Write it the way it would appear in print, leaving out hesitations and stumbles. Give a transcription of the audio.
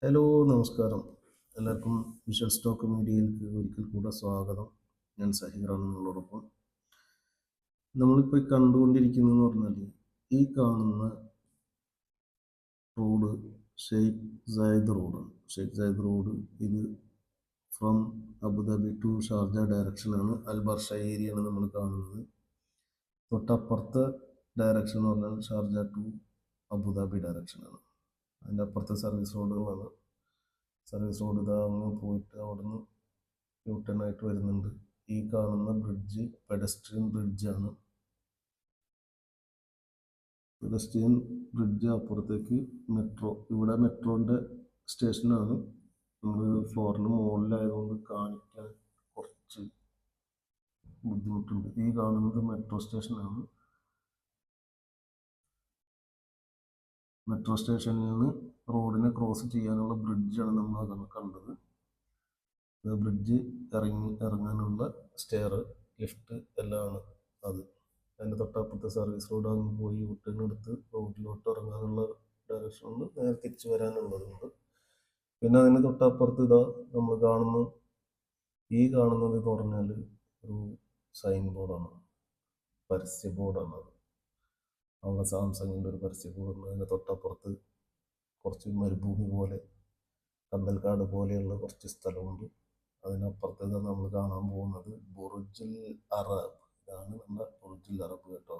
Hello, നമസ്കാരം. എല്ലാവർക്കും visual stock മീഡിയയിലേക്ക് ഒരിക്കൽ കൂടെ സ്വാഗതം. ഞാൻ സഹീറാണ് നിങ്ങളോടൊപ്പം. നമ്മളിപ്പോൾ കണ്ടുകൊണ്ടിരിക്കുന്നതെന്ന് പറഞ്ഞാൽ ഈ കാണുന്ന റോഡ് ഷെയ്ഖ് സായിദ് റോഡാണ്. ഷെയ്ഖ് സായിദ് റോഡ് ഇത് ഫ്രം അബുദാബി ടു ഷാർജ ഡയറക്ഷനാണ്. അൽബർഷ ഏരിയയാണ് നമ്മൾ കാണുന്നത്. തൊട്ടപ്പുറത്തെ ഡയറക്ഷൻ എന്ന് പറഞ്ഞാൽ ഷാർജ ടു അബുദാബി ഡയറക്ഷനാണ്. അതിൻ്റെ അപ്പുറത്തെ സർവീസ് റോഡുകളാണ്. സർവീസ് റോഡ് ഇതാ അങ്ങ് പോയിട്ട് അവിടുന്ന് യൂട്ടേൺ ആയിട്ട് വരുന്നുണ്ട്. ഈ കാണുന്ന ബ്രിഡ്ജ് പെഡസ്ട്രിയൻ ബ്രിഡ്ജാണ്. പെഡസ്ട്രിയൻ ബ്രിഡ്ജ് അപ്പുറത്തേക്ക് മെട്രോ. ഇവിടെ മെട്രോൻ്റെ സ്റ്റേഷനാണ്. നമ്മൾ ഫ്ലോറിന് മുകളിലായതുകൊണ്ട് കാണിക്കാൻ കുറച്ച് ബുദ്ധിമുട്ടുണ്ട്. ഈ കാണുന്നത് മെട്രോ സ്റ്റേഷനാണ്. മെട്രോ സ്റ്റേഷനിൽ നിന്ന് റോഡിനെ ക്രോസ് ചെയ്യാനുള്ള ബ്രിഡ്ജാണ് നമ്മൾ കണ്ടത്. ബ്രിഡ്ജ് ഇറങ്ങാനുള്ള സ്റ്റെയർ, ലിഫ്റ്റ് എല്ലാമാണ് അത്. അതിൻ്റെ തൊട്ടപ്പുറത്തെ സർവീസ് റോഡ് അങ്ങ് പോയി യൂട്ടേൺ എടുത്ത് റോഡിലോട്ട് ഇറങ്ങാനുള്ള ഡയറക്ഷനിൽ നേരെ തിരിച്ചു വരാനുള്ളതുണ്ട്. പിന്നെ അതിന് തൊട്ടപ്പുറത്ത് ഇതാ നമ്മൾ ഈ കാണുന്നത് എന്ന് പറഞ്ഞാൽ ഒരു സൈൻ ബോർഡാണ്, പരസ്യ ബോർഡാണ്. അത് അവിടെ സാംസങ്ങിൻ്റെ ഒരു പരസ്യ ബോർഡുണ്ട്. അതിൻ്റെ തൊട്ടപ്പുറത്ത് കുറച്ച് മരുഭൂമി പോലെ, കണ്ടൽക്കാട് പോലെയുള്ള കുറച്ച് സ്ഥലമുണ്ട്. അതിനപ്പുറത്തേക്ക് നമ്മൾ കാണാൻ പോകുന്നത് ബുർജുൽ അറബ്. ഇതാണ് നമ്മുടെ ബുർജുൽ അറബ് കേട്ടോ.